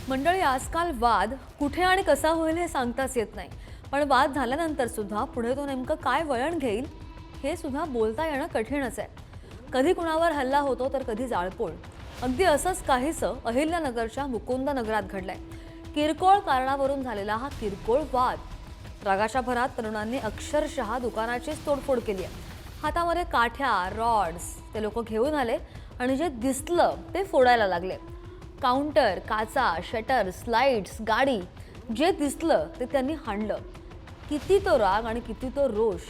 मंडळी, आजकाल वाद कुठे आणि कसा होईल हे सांगताच येत नाही. पण वाद झाल्यानंतर सुद्धा पुढे तो नेमकं काय वळण घेईल हे सुद्धा बोलता येणं कठीणच आहे. कधी कुणावर हल्ला होतो तर कधी जाळपोळ. अगदी असंच काहीसं अहिल्यानगरच्या मुकुंदनगरात घडलंय. किरकोळ कारणावरून झालेला हा किरकोळ वाद. रागाच्या भरात तरुणांनी अक्षरशः दुकानाचीच तोडफोड केली आहे. हातामध्ये काठ्या, रॉड्स ते लोक घेऊन आले आणि जे दिसलं ते फोडायला लागले. काउंटर, काचा, शटर, स्लाइड्स, गाडी, जे दिसलं ते त्यांनी हाणलं. किती तो राग आणि किती तो रोष.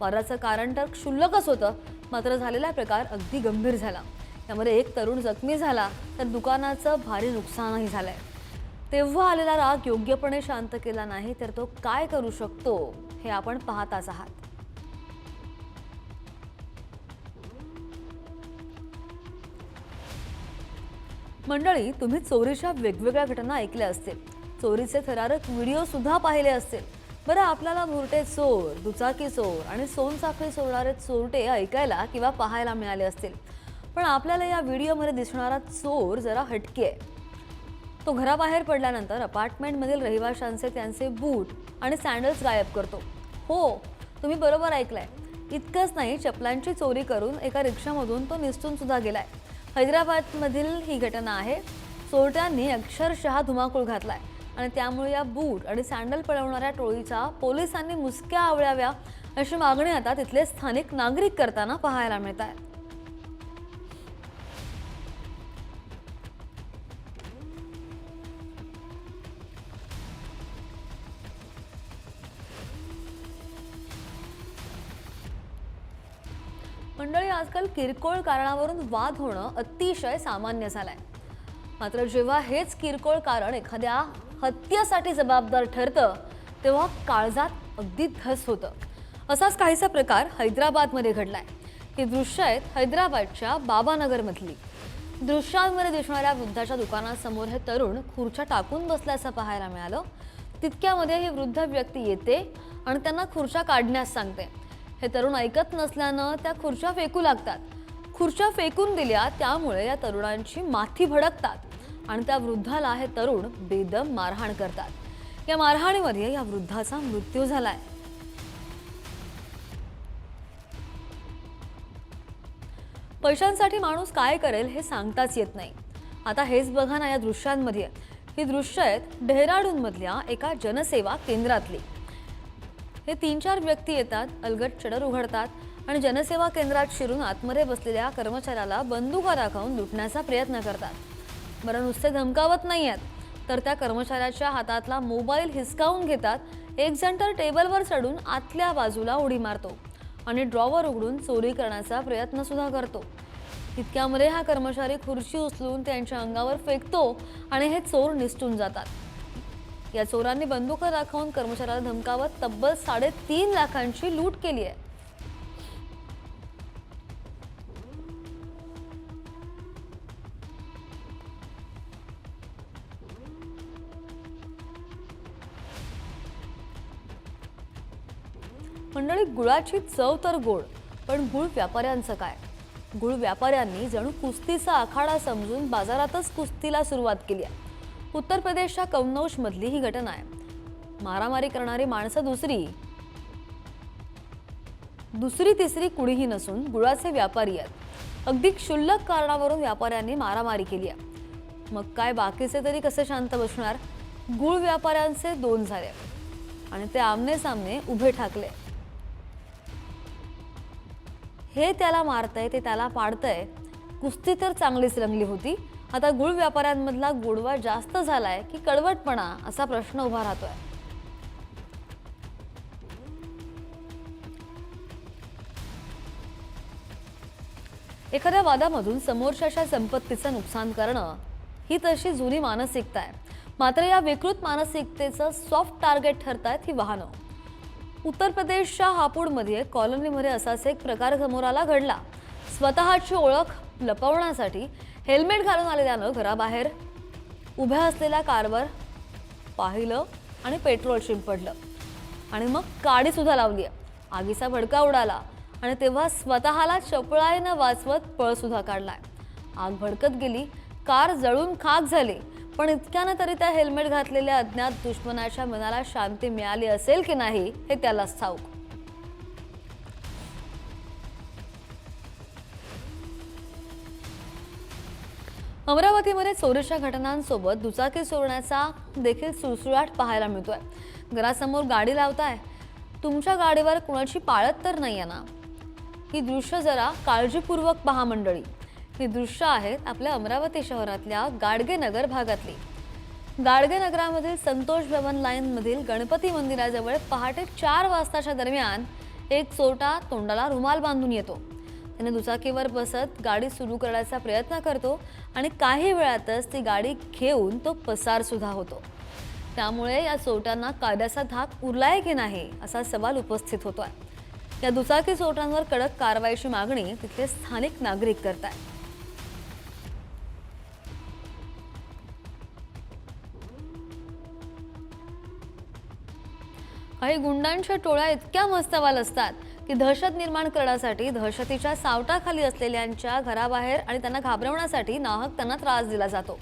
वादाचं कारण तर क्षुल्लकच होतं, मात्र झालेला प्रकार अगदी गंभीर झाला. त्यामध्ये एक तरुण जखमी झाला तर दुकानाचं भारी नुकसानही झालंय. तेव्हा आलेला राग योग्यपणे शांत केला नाही तर तो काय करू शकतो हे आपण पाहताच आहात. मंडळी, तुम्ही चोरीच्या वेगवेगळ्या घटना ऐकल्या असतील, चोरीचे थरारक व्हिडिओ सुद्धा पाहिले असतील. बरं, आपल्याला भुरटे चोर, दुचाकी चोर आणि सोनसाखळी चोरणारे चोरटे ऐकायला किंवा पाहायला मिळाले असतील. पण आपल्याला या व्हिडिओमध्ये दिसणारा चोर जरा हटके आहे. तो घराबाहेर पडल्यानंतर अपार्टमेंटमधील रहिवाशांचे त्यांचे बूट आणि सँडल्स गायब करतो. हो, तुम्ही बरोबर ऐकलंय. इतकंच नाही, चपलांची चोरी करून एका रिक्षामधून तो निसटून सुद्धा गेलाय. हैदराबादमधील ही घटना आहे. चोरट्यांनी अक्षरशः धुमाकूळ घातलाय आणि त्यामुळे या बूट आणि सँडल पळवणाऱ्या टोळीचा पोलिसांनी मुसक्या आवळाव्या अशी मागणी आता तिथले स्थानिक नागरिक करताना पाहायला मिळत आहे. मंडळी, आजकाल किरकोळ कारणावरून वाद होणं अतिशय सामान्य झालंय. मात्र जेव्हा हेच किरकोळ कारण एखाद्या हत्येसाठी जबाबदार ठरतं तेव्हा काळजात अगदी धस होतं. असाच काहीसा प्रकार हैदराबादमध्ये घडलाय. ही दृश्य आहेत हैदराबादच्या बाबानगरमधली. दृश्यांमध्ये दिसणाऱ्या वृद्धाच्या दुकानासमोर हे तरुण खुर्च्या टाकून बसल्याचं पाहायला मिळालं. तितक्यामध्ये ही वृद्ध व्यक्ती येते आणि त्यांना खुर्च्या काढण्यास सांगते. हे तरुण ऐकत नसल्यानं त्या खुर्च्या फेकू लागतात. खुर्च्या फेकून दिल्या त्यामुळे या तरुणांची माथी भडकतात आणि त्या वृद्धाला हे तरुण बेदम मारहाण करतात. या मारहाणीमध्ये या वृद्धाचा मृत्यू झालाय. पैशांसाठी माणूस काय करेल हे सांगताच येत नाही. आता हेच बघा ना या दृश्यांमध्ये. ही दृश्य आहेत डेहराडूनमधल्या एका जनसेवा केंद्रातली. हे 3-4 व्यक्ती येतात, अलगद शटर उघडतात आणि जनसेवा केंद्रात शिरून आतमध्ये बसलेल्या कर्मचाऱ्याला बंदुका दाखवून लुटण्याचा प्रयत्न करतात. बरं, नुसते धमकावत नाही आहेत तर त्या कर्मचाऱ्याच्या हातातला मोबाईल हिसकावून घेतात. एक जण तर टेबलवर चढून आतल्या बाजूला उडी मारतो आणि ड्रॉवर उघडून चोरी करण्याचा प्रयत्न सुद्धा करतो. इतक्यामध्ये हा कर्मचारी खुर्ची उचलून त्यांच्या अंगावर फेकतो आणि हे चोर निसटून जातात. या चोरांनी बंदुका दाखवून कर्मचाऱ्याला धमकावत तब्बल 3.5 लाखांची लूट केली आहे. मंडळी, गुळाची चव तर गोड, पण गुळ व्यापाऱ्यांचं काय? गुळ व्यापाऱ्यांनी जणू कुस्तीचा आखाडा समजून बाजारातच कुस्तीला सुरुवात केली आहे. उत्तर प्रदेशच्या कन्नौज मधली ही घटना आहे. मारामारी करणारी माणसं दुसरी तिसरी कुणीही नसून गुळाचे व्यापारी आहेत. अगदी क्षुल्लक कारणावरून व्यापाऱ्यांनी मारामारी केली आहे. मग काय बाकीचे तरी कसे शांत बसणार? गुळ व्यापाऱ्यांचे 2 झाले आणि ते आमने सामने उभे ठाकले. हे त्याला मारतंय, ते त्याला पाडतंय. कुस्ती तर चांगलीच रंगली होती. आता गुळ व्यापाऱ्यांमधला गोडवा जास्त झालाय की कडवटपणा, असा प्रश्न उभा राहतोय. एखाद्या वादामधून समोरच्याच्या संपत्तीचं नुकसान करणं ही तशी जुनी मानसिकता आहे. मात्र या विकृत मानसिकतेचं सॉफ्ट टार्गेट ठरतायत ही वाहनं. उत्तर प्रदेशच्या हापूडमध्ये कॉलनीमध्ये असाच एक प्रकार समोर आला घडला. स्वतःची ओळख लपवण्यासाठी हेल्मेट घालून आलेल्यानं घराबाहेर उभ्या असलेल्या कारवर पाहिलं आणि पेट्रोल शिंपडलं आणि मग गाडी सुद्धा लावली. आगीचा भडका उडाला आणि तेव्हा स्वतःला चपळाईनं वाचवत पळ सुद्धा काढलाय. आग भडकत गेली, कार जळून खाक झाली, पण इतक्यानं तरी त्या हेल्मेट घातलेल्या अज्ञात दुश्मनाच्या मनाला शांती मिळाली असेल की नाही हे त्यालाच ठाऊक. अमरावतीमध्ये चोरीच्या घटनांसोबत दुचाकी चोरण्याचा देखील सुळसुळाट पाहायला मिळतोय. घरासमोर गाडी लावताय, तुमच्या गाडीवर कुणाची पाळत तर नाहीये ना? ही दृश्य जरा काळजीपूर्वक पहा मंडळी. ही दृश्य आहेत आपल्या अमरावती शहरातल्या गाडगेनगर भागातली. गाडगेनगरामधील संतोष भवन लाईनमधील गणपती मंदिराजवळ पहाटे 4 वाजताच्या दरम्यान एक चोरटा तोंडाला रुमाल बांधून येतो. त्याने दुचाकीवर बसत गाडी सुरू करण्याचा प्रयत्न करतो आणि काही वेळातच ती गाडी घेऊन तो पसार सुद्धा होतो. त्यामुळे या चोरट्यांना कायद्याचा धाक उरलाय की नाही असा सवाल उपस्थित होतोय. या दुचाकी चोरट्यांवर कडक कारवाईची मागणी तिथले स्थानिक नागरिक करतायत. काही गुंडांच्या टोळ्या इतक्या मस्तवाल असतात की दहशत निर्माण करण्यासाठी दहशतीच्या सावटाखाली असलेल्यांच्या घराबाहेर आणि त्यांना घाबरवण्यासाठी नाहक त्यांना त्रास दिला जातो.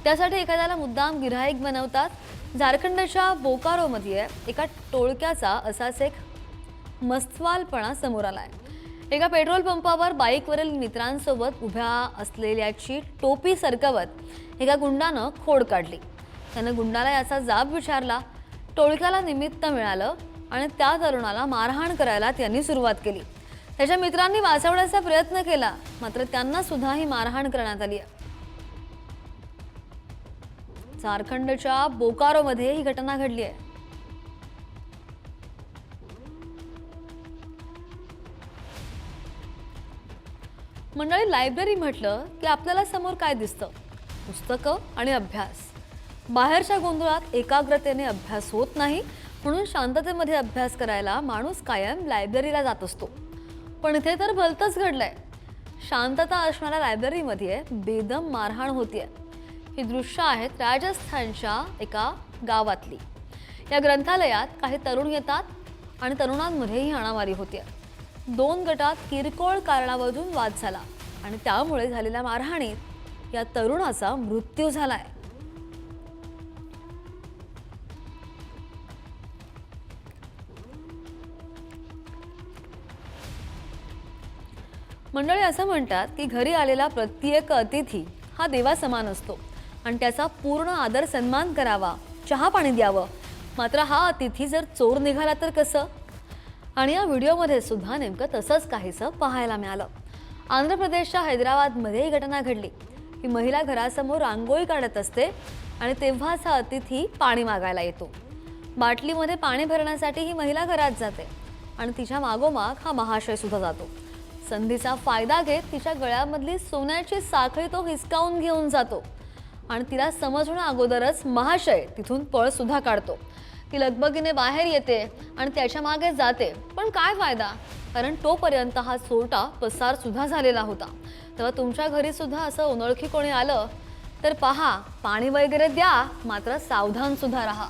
त्यासाठी एखाद्याला मुद्दाम गिऱ्हाईक बनवतात. झारखंडच्या बोकारोमध्ये एका टोळक्याचा असाच एक मस्तवालपणा समोर आलाय. एका पेट्रोल पंपावर बाईकवरील मित्रांसोबत उभ्या असलेल्याची टोपी सरकवत एका गुंडानं खोड काढली. त्यानं गुंडाला याचा जाब विचारला. टोळक्याला निमित्त मिळालं आणि त्या तरुणाला मारहाण करायला त्यांनी सुरुवात केली. त्याच्या मित्रांनी वाचवण्याचा प्रयत्न केला, मात्र त्यांना सुद्धा ही मारहाण करण्यात आली. झारखंडच्या बोकारोमध्ये ही घटना घडली आहे. मंडळी, लायब्ररी म्हटलं की आपल्याला समोर काय दिसतं? पुस्तकं आणि अभ्यास. बाहेरच्या गोंधळात एकाग्रतेने अभ्यास होत नाही, म्हणून शांततेमध्ये अभ्यास करायला माणूस कायम लायब्ररीला जात असतो. पण इथे तर भलतंच घडलंय. शांतता असणाऱ्या लायब्ररीमध्ये बेदम मारहाण होतीये. ही दृश्य आहेत राजस्थानच्या एका गावातली. या ग्रंथालयात काही तरुण येतात आणि तरुणांमध्ये ही हाणामारी होते. 2 गटात किरकोळ कारणावरून वाद झाला आणि त्यामुळे झालेल्या मारहाणीत या तरुणाचा मृत्यू झालाय. मंडळी, असं म्हणतात की घरी आलेला प्रत्येक अतिथी हा देवासमान असतो आणि त्याचा पूर्ण आदर सन्मान करावा, चहा पाणी द्यावं. मात्र हा अतिथी जर चोर निघाला तर कसं? आणि या व्हिडिओमध्ये सुद्धा नेमकं तसंच काहीसं पाहायला मिळालं. आंध्र प्रदेशच्या हैदराबादमध्ये ही घटना घडली. ही महिला घरासमोर रांगोळी काढत असते आणि तेव्हाच हा अतिथी पाणी मागायला येतो. बाटलीमध्ये पाणी भरण्यासाठी ही महिला घरात जाते आणि तिच्या मागोमाग हा महाशय सुद्धा जातो. संधीचा फायदा घेत तिच्या गळ्यामधली सोन्याची साखळी तो हिसकावून घेऊन जातो आणि तिला समजण्या अगोदरच महाशय तिथून पळ सुद्धा काढतो. ती लगबगीने बाहेर येते आणि त्याच्या मागे जाते. पण काय फायदा, कारण तोपर्यंत हा चोरटा पसार सुद्धा झालेला होता. तेव्हा तुमच्या घरी सुद्धा असं अनोळखी कोणी आलं तर पहा, पाणी वगैरे द्या, मात्र सावधान सुद्धा राहा.